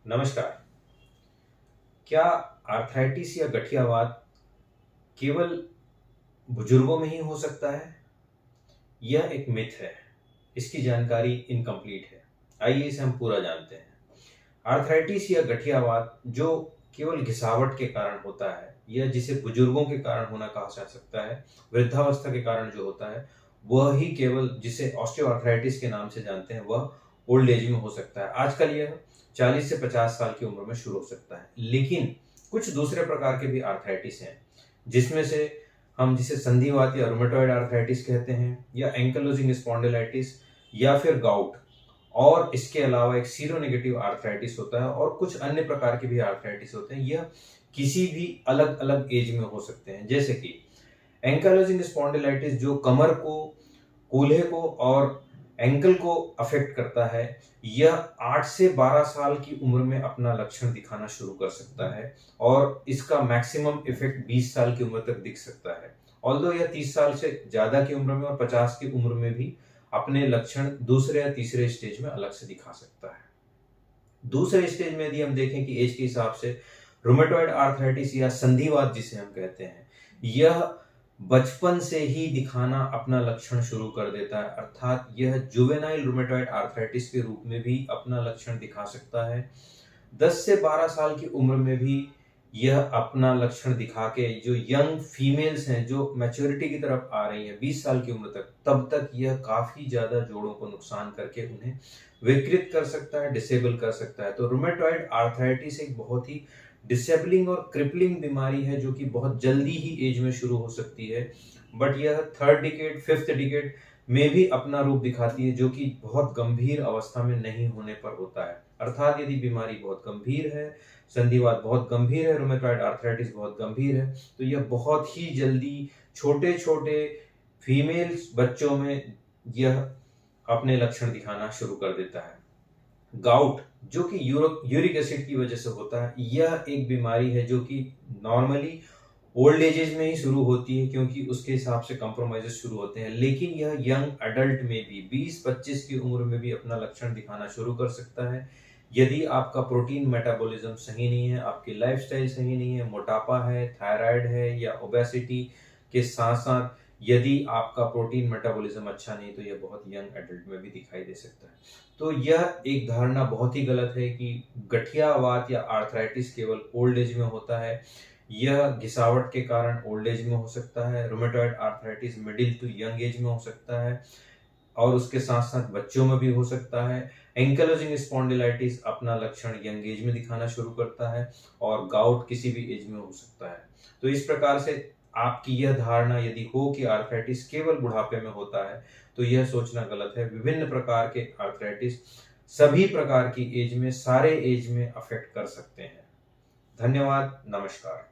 नमस्कार। क्या आर्थराइटिस या गठियावात केवल बुजुर्गों में ही हो सकता है? यह एक मिथ है। इसकी जानकारी इनकम्प्लीट है। आइए इसे हम पूरा जानते हैं। आर्थराइटिस या गठियावात जो केवल घिसावट के कारण होता है या जिसे बुजुर्गों के कारण होना कहा जा सकता है, वृद्धावस्था के कारण जो होता है, वह ही केवल जिसे ऑस्टियोआर्थराइटिस के नाम से जानते हैं, वह ओल्ड एज में हो सकता है। आजकल यह 40 से 50 साल की उम्र में शुरू हो सकता है। लेकिन कुछ दूसरे प्रकार के भी आर्थराइटिस हैं, जिसमें से हम जिसे संधिवात या रूमेटॉइड आर्थराइटिस कहते हैं, या एंकलोजिंग स्पॉन्डिलाइटिस, या फिर गाउट। और इसके अलावा एक सीरोनेगेटिव आर्थराइटिस होता है और कुछ अन्य प्रकार के भी आर्थराइटिस होते हैं। यह किसी भी अलग अलग एज में हो सकते हैं। जैसे कि एंकालोजिंग स्पॉन्डिलाइटिस जो कमर को, कूल्हे को और एंकल को अफेक्ट करता है, यह 8 से 12 साल की उम्र में अपना लक्षण दिखाना शुरू कर सकता है और इसका मैक्सिमम इफेक्ट 20 साल की उम्र तक दिख सकता है। ऑल्दो यह 30 साल से ज्यादा की उम्र में और 50 की उम्र में भी अपने लक्षण दूसरे या तीसरे स्टेज में अलग से दिखा सकता है। दूसरे स्टेज में यदि हम देखें कि एज के हिसाब से रूमेटॉइड आर्थराइटिस या संधिवात जिसे हम कहते हैं, यह बचपन से ही दिखाना अपना लक्षण शुरू कर देता है, अर्थात यह जुवेनाइल रूमेटॉइड आर्थराइटिस के रूप में भी अपना लक्षण दिखा सकता है। 10 से 12 साल की उम्र में भी यह अपना लक्षण दिखा के, जो यंग फीमेल्स हैं जो मैच्योरिटी की तरफ आ रही हैं 20 साल की उम्र तक, तब तक यह काफी ज्यादा जोड़ों को नुकसान करके उन्हें विकृत कर सकता है, डिसेबल कर सकता है। तो रूमेटॉइड आर्थराइटिस एक बहुत ही डिसेबलिंग और क्रिपलिंग बीमारी है जो कि बहुत जल्दी ही एज में शुरू हो सकती है, बट यह थर्ड डिकेड, फिफ्थ डिकेड में भी अपना रूप दिखाती है, जो कि बहुत गंभीर अवस्था में नहीं होने पर होता है। अर्थात यदि बीमारी बहुत गंभीर है, संधिवात बहुत गंभीर है, रूमेटॉइड आर्थराइटिस बहुत गंभीर है, तो यह बहुत ही जल्दी छोटे छोटे फीमेल्स बच्चों में यह अपने लक्षण दिखाना शुरू कर देता है। गाउट जो कि यूरिक एसिड की वजह से होता है, यह एक बीमारी है जो कि नॉर्मली ओल्ड एजेस में ही शुरू होती है, क्योंकि उसके हिसाब से कॉम्प्रोमाइजेस शुरू होते हैं। लेकिन यह यंग अडल्ट में भी 20-25 की उम्र में भी अपना लक्षण दिखाना शुरू कर सकता है, यदि आपका प्रोटीन मेटाबॉलिज्म सही नहीं है, आपकी लाइफस्टाइल सही नहीं है, मोटापा है, थायराइड है, या ओबेसिटी के साथ साथ यदि आपका प्रोटीन मेटाबॉलिज्म अच्छा नहीं, तो यह बहुत यंग एडल्ट में भी दिखाई दे सकता है। तो यह एक धारणा बहुत ही गलत है कि गठियावात या आर्थराइटिस केवल ओल्ड एज में होता है। यह घिसावट के कारण ओल्ड एज में हो सकता है। Rheumatoid arthritis middle to young age में हो सकता है और उसके साथ साथ बच्चों में भी हो सकता है। एंकालोजिंग स्पॉन्डिलाइटिस अपना लक्षण यंग एज में दिखाना शुरू करता है और गाउट किसी भी एज में हो सकता है। तो इस प्रकार से आपकी यह धारणा यदि हो कि आर्थराइटिस केवल बुढ़ापे में होता है, तो यह सोचना गलत है। विभिन्न प्रकार के आर्थराइटिस सभी प्रकार की एज में, सारे एज में अफेक्ट कर सकते हैं। धन्यवाद। नमस्कार।